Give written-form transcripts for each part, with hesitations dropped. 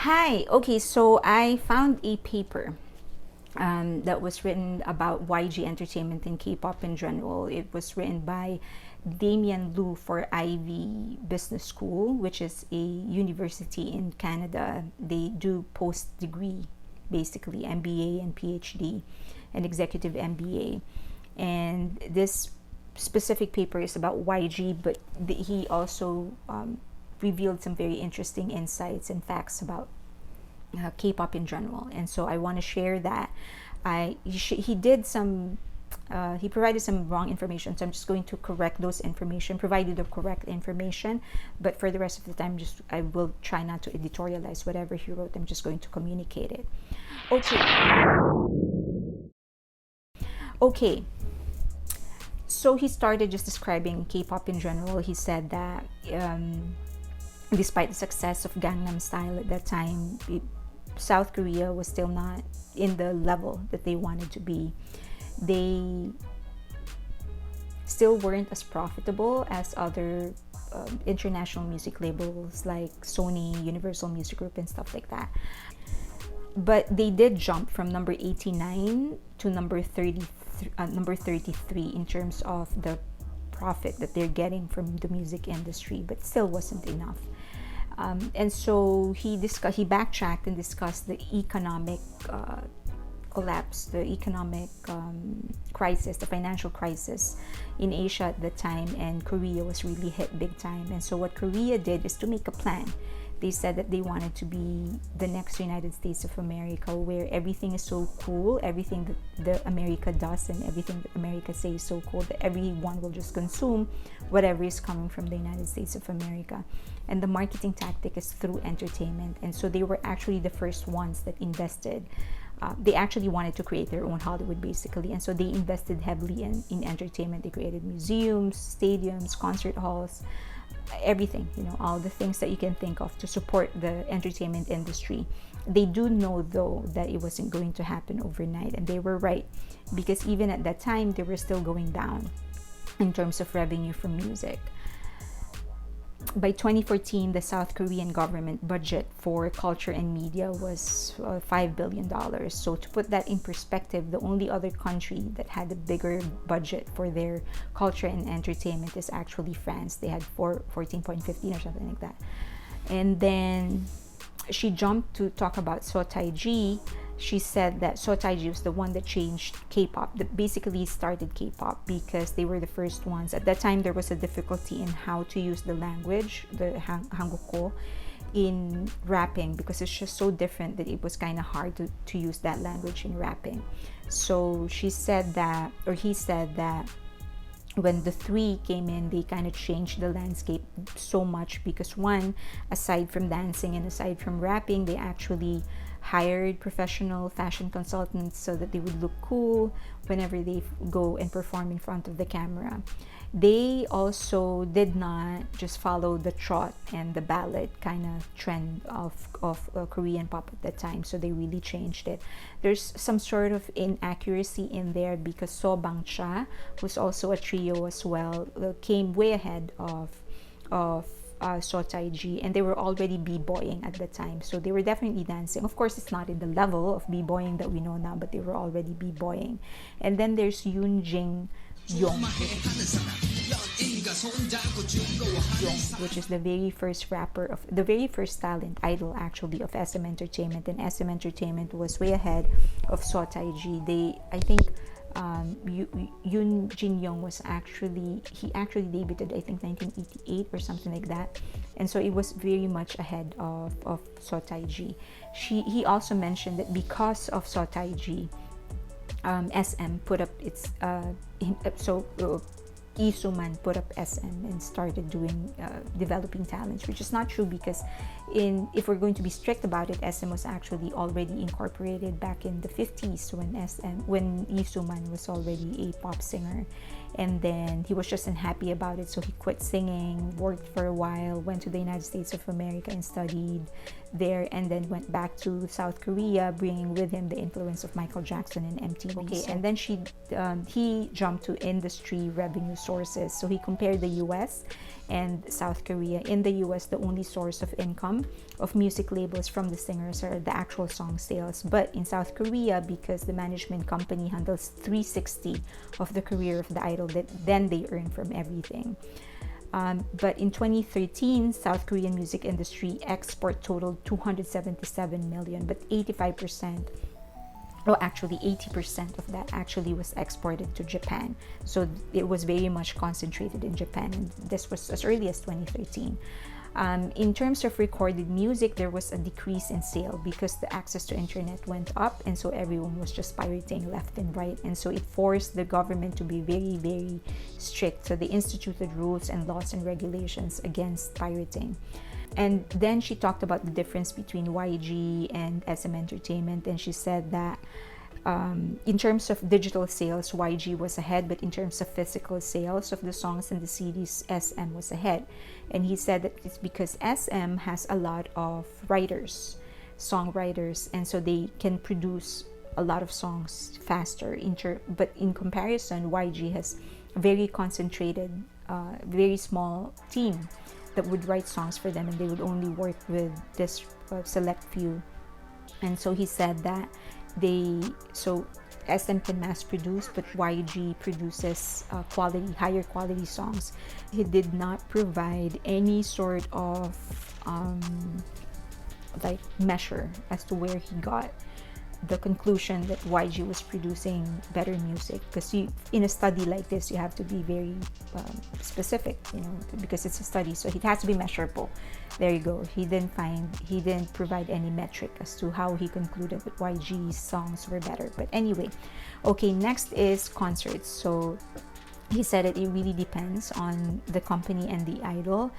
Hi. Okay, so I found a paper that was written about YG Entertainment and K-pop in general. It was written by Damian Liu for Ivey Business School, which is a university in Canada. They do post degree, basically MBA and PhD, and executive MBA. And this specific paper is about YG, but he also revealed some very interesting insights and facts about K-pop in general, and so I want to share that. He did some he provided some wrong information, so I'm just going to correct those information, provided the correct information. But for the rest of the time, just I will try not to editorialize whatever he wrote. I'm just going to communicate it. Okay. Okay. So he started just describing K-pop in general. He said that despite the success of Gangnam Style at that time, South Korea was still not in the level that they wanted to be. They still weren't as profitable as other international music labels like Sony, Universal Music Group, and stuff like that. But they did jump from number 89 to number 33 in terms of the profit that they're getting from the music industry, but still wasn't enough. And so he backtracked and discussed the economic collapse, the economic crisis, the financial crisis in Asia at the time, and Korea was really hit big time. And so what Korea did is to make a plan. They said that they wanted to be the next United States of America, where everything is so cool, everything that America does and everything that America says is so cool that everyone will just consume whatever is coming from the United States of America. And the marketing tactic is through entertainment. And so they were actually the first ones that invested. They actually wanted to create their own Hollywood, basically. And so they invested heavily in entertainment. They created museums, stadiums, concert halls, everything, all the things that you can think of to support the entertainment industry. They do know, though, that it wasn't going to happen overnight, and they were right, because even at that time they were still going down in terms of revenue from music. By 2014, the South Korean government budget for culture and media was $5 billion. So to put that in perspective, the only other country that had a bigger budget for their culture and entertainment is actually France. They had 14.15 or something like that. And then she jumped to talk about So Taiji. She said that So Taiji was the one that changed K-pop, that basically started K-pop, because they were the first ones. At that time, there was a difficulty in how to use the language, the Hangukko, in rapping, because it's just so different that it was kind of hard to use that language in rapping. So she said that, or he said that, when the three came in, they kind of changed the landscape so much, because one, aside from dancing and aside from rapping, they actually hired professional fashion consultants so that they would look cool whenever they go and perform in front of the camera. They also did not just follow the trot and the ballad kind of trend of Korean pop at that time, so they really changed it. There's some sort of inaccuracy in there, because So Bangcha, who's also a trio as well, came way ahead of So Taiji, and they were already b-boying at the time, so they were definitely dancing. Of course, it's not in the level of b-boying that we know now, but they were already b-boying. And then there's Yoon Jing Yong, which is the very first the very first talent idol actually of SM Entertainment, and SM Entertainment was way ahead of So Taiji. I think Yoon Jin Young actually debuted, I think, 1988 or something like that, and so it was very much ahead of So Taiji. He also mentioned that because of So Taiji, SM put up its Isuman put up SM and started doing developing talents, which is not true, because if we're going to be strict about it, SM was actually already incorporated back in the 50s when Isuman was already a pop singer, and then he was just unhappy about it, so he quit singing, worked for a while, went to the United States of America and studied there, and then went back to South Korea, bringing with him the influence of Michael Jackson and MTV. Okay, and then he jumped to industry revenue sources. So he compared the US and South Korea. In the US, the only source of income income of music labels from the singers are the actual song sales. But in South Korea, because the management company handles 360 of the career of the idol, then they earn from everything. But in 2013, South Korean music industry export totaled 277 million, but 85%, well, actually 80% of that actually was exported to Japan. So it was very much concentrated in Japan, and this was as early as 2013. In terms of recorded music, there was a decrease in sale because the access to internet went up, and so everyone was just pirating left and right, and so it forced the government to be very, very strict. So they instituted rules and laws and regulations against pirating. And then she talked about the difference between YG and SM Entertainment, and she said that in terms of digital sales, YG was ahead, but in terms of physical sales of the songs and the CDs, SM was ahead. And he said that it's because SM has a lot of writers, songwriters, and so they can produce a lot of songs faster. But in comparison, YG has a very concentrated, very small team that would write songs for them, and they would only work with this select few. And so he said that SM can mass produce, but YG produces higher quality songs. He did not provide any sort of like measure as to where he got the conclusion that YG was producing better music, because in a study like this you have to be very specific, because it's a study, so it has to be measurable. There you go. He didn't provide any metric as to how he concluded that YG's songs were better. But anyway, okay, next is concerts. So he said that it really depends on the company and the idol,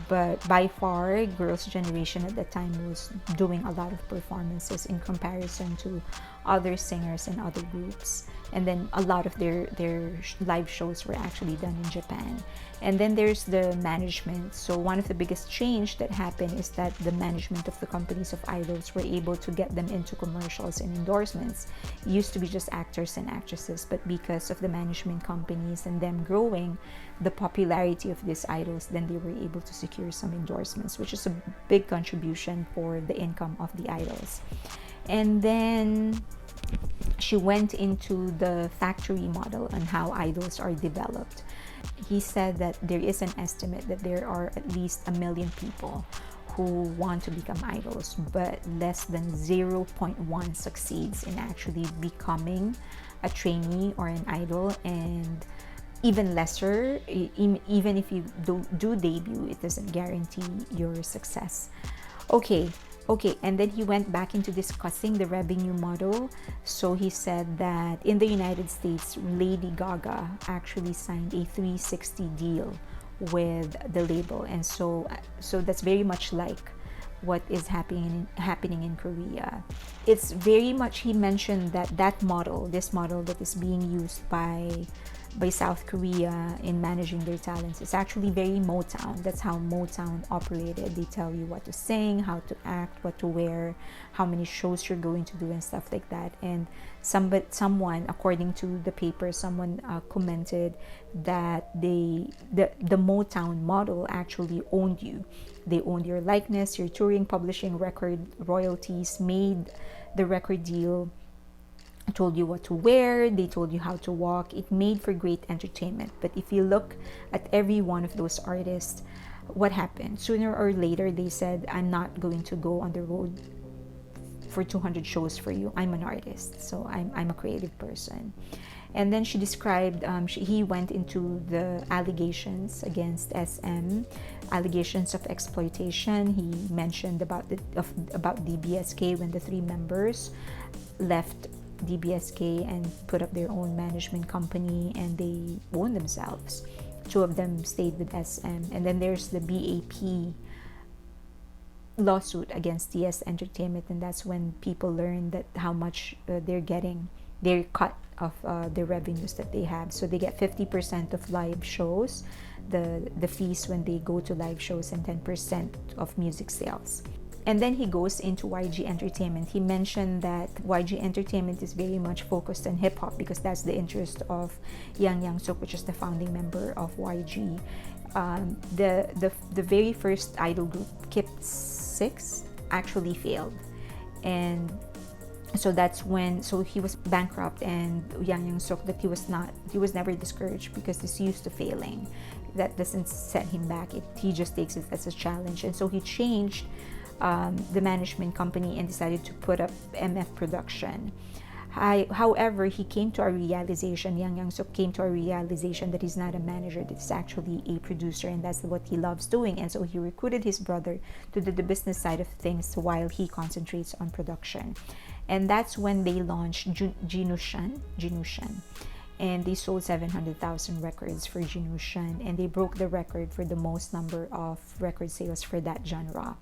but by far Girls' Generation at that time was doing a lot of performances in comparison to other singers and other groups. And then a lot of their live shows were actually done in Japan. And then there's the management. So one of the biggest change that happened is that the management of the companies of idols were able to get them into commercials and endorsements. It used to be just actors and actresses, but because of the management companies and them growing the popularity of these idols, then they were able to secure some endorsements, which is a big contribution for the income of the idols. And then she went into the factory model and how idols are developed. He said that there is an estimate that there are at least 1 million people who want to become idols, but less than 0.1 succeeds in actually becoming a trainee or an idol, and even lesser, even if you do debut, it doesn't guarantee your success. Okay, and then he went back into discussing the revenue model. So he said that in the United States, Lady Gaga actually signed a 360 deal with the label, and so that's very much like what is happening in Korea. It's very much, he mentioned that this model that is being used by South Korea in managing their talents is actually very Motown. That's how Motown operated. They tell you what to sing, how to act, what to wear, how many shows you're going to do, and stuff like that. And someone, according to the paper, someone commented that the Motown model actually owned you. They owned your likeness, your touring, publishing, record royalties, made the record deal, told you what to wear, they told you how to walk. It made for great entertainment. But if you look at every one of those artists, what happened? Sooner or later, they said, I'm not going to go on the road for 200 shows for you. I'm an artist, so I'm a creative person. And then she described, he went into the allegations against SM, allegations of exploitation. He mentioned about DBSK when the 3 members left DBSK and put up their own management company, and they own themselves. 2 of them stayed with SM. And then there's the BAP lawsuit against DS Entertainment, and that's when people learn that how much they're getting, their cut of the revenues that they have. So they get 50% of live shows, the fees when they go to live shows, and 10% of music sales. And then he goes into YG Entertainment. He mentioned that YG Entertainment is very much focused on hip-hop because that's the interest of Yang Hyun Suk, which is the founding member of YG. The very first idol group, Kpop, 2006 actually failed. And so that's when, so he was bankrupt, and Yang Hyun Suk, that he was never discouraged because he's used to failing. That doesn't set him back. He just takes it as a challenge. And so he changed the management company and decided to put up MF Production. However, he came to a realization, Yang Hyun Suk came to a realization that he's not a manager, that he's actually a producer, and that's what he loves doing. And so he recruited his brother to do the business side of things while he concentrates on production. And that's when they launched jinusean. And they sold 700,000 records for jinusean, and they broke the record for the most number of record sales for that genre.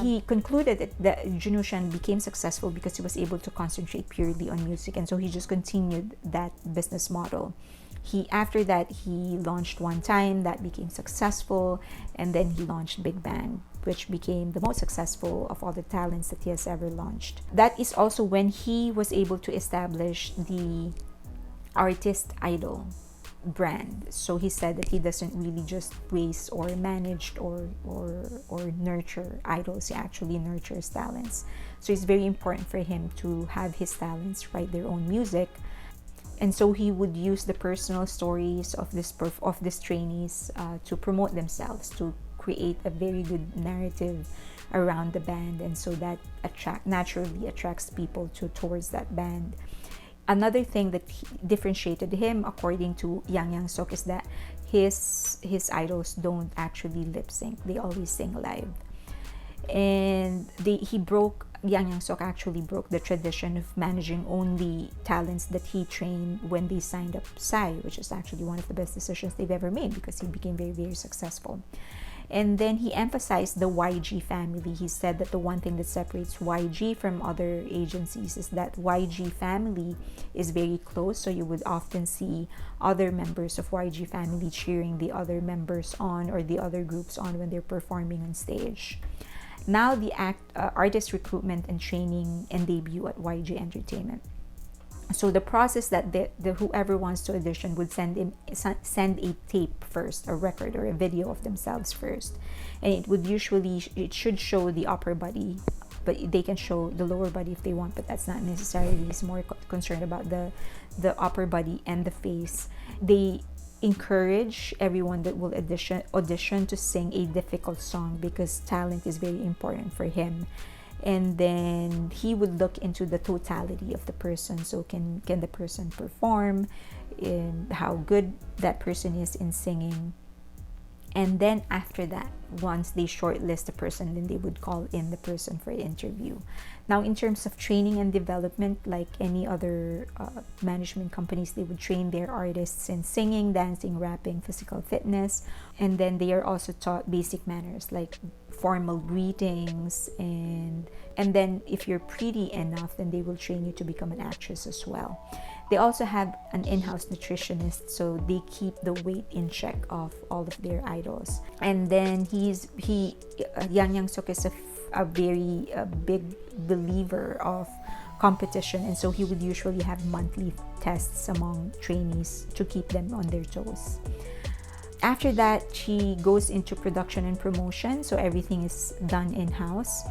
He concluded that jinusean became successful because he was able to concentrate purely on music, and so he just continued that business model. After that, he launched One Time, that became successful, and then he launched Bigbang, which became the most successful of all the talents that he has ever launched. That is also when he was able to establish the artist idol brand. So he said that he doesn't really just raise or manage or nurture idols. He actually nurtures talents. So it's very important for him to have his talents write their own music. And so he would use the personal stories of this trainees to promote themselves, to create a very good narrative around the band, and so that naturally attracts people towards that band. Another thing that differentiated him, according to Yang Hyun Suk, is that his idols don't actually lip sync; they always sing live. And Yang Hyun Suk actually broke the tradition of managing only talents that he trained when they signed up Psy, which is actually one of the best decisions they've ever made because he became very, very successful. And then he emphasized the YG family. He said that the one thing that separates YG from other agencies is that YG family is very close. So you would often see other members of YG family cheering the other members on, or the other groups on, when they're performing on stage. Now the artist recruitment and training and debut at YG Entertainment. So the process that the whoever wants to audition would send a tape first, a record or a video of themselves first, and it should show the upper body, but they can show the lower body if they want, but that's not necessarily. He's more concerned about the upper body and the face. They encourage everyone that will audition to sing a difficult song because talent is very important for him. And then he would look into the totality of the person. So can the person perform, how good that person is in singing. And then after that, once they shortlist the person, then they would call in the person for an interview. Now, in terms of training and development, like any other management companies, they would train their artists in singing, dancing, rapping, physical fitness. And then they are also taught basic manners like formal greetings. And then if you're pretty enough, then they will train you to become an actress as well. They also have an in-house nutritionist, so they keep the weight in check of all of their idols. And then Yang Hyun Suk is a very big believer of competition, and so he would usually have monthly tests among trainees to keep them on their toes. After that, he goes into production and promotion, so everything is done in-house.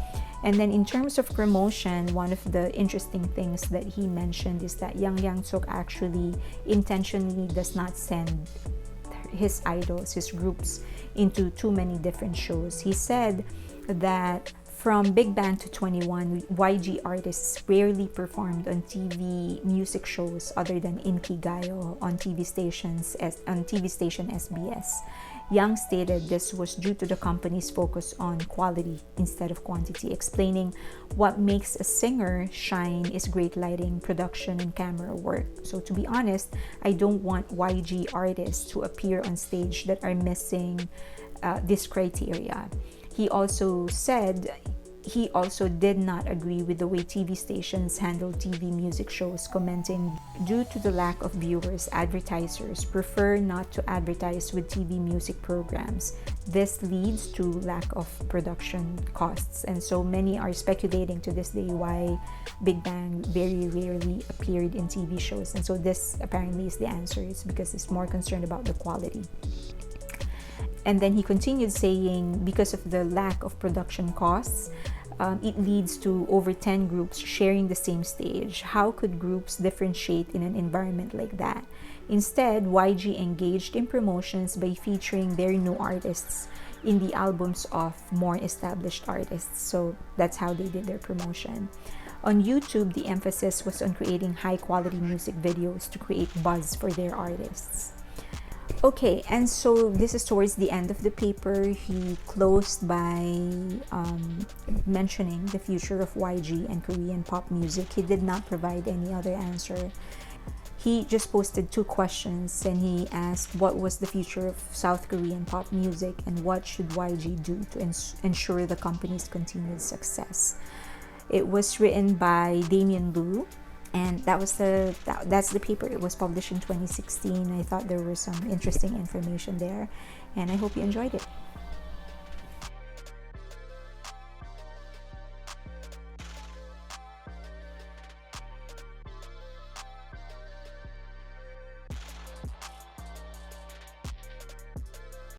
And then in terms of promotion, one of the interesting things that he mentioned is that Yang Hyun Suk actually intentionally does not send his idols, his groups, into too many different shows. He said that from Big Bang to 21, YG artists rarely performed on TV music shows other than Inkigayo on TV station SBS. Yang stated this was due to the company's focus on quality instead of quantity, explaining what makes a singer shine is great lighting, production, and camera work. So to be honest, I don't want YG artists to appear on stage that are missing this criteria. He also said he also did not agree with the way TV stations handle TV music shows, commenting, due to the lack of viewers, advertisers prefer not to advertise with TV music programs. This leads to lack of production costs, and so many are speculating to this day why Big Bang very rarely appeared in TV shows. And so this apparently is the answer. It's because it's more concerned about the quality. And then he continued saying, because of the lack of production costs, it leads to over 10 groups sharing the same stage. How could groups differentiate in an environment like that? Instead, YG engaged in promotions by featuring their new artists in the albums of more established artists. So that's how they did their promotion. On YouTube, the emphasis was on creating high-quality music videos to create buzz for their artists. Okay, and so this is towards the end of the paper. He closed by mentioning the future of YG and Korean pop music. He did not provide any other answer. He just posted 2 questions, and he asked what was the future of South Korean pop music and what should YG do to ensure the company's continued success. It was written by Damian Liu, and that's the paper. It was published in 2016. I thought there was some interesting information there, and I hope you enjoyed it.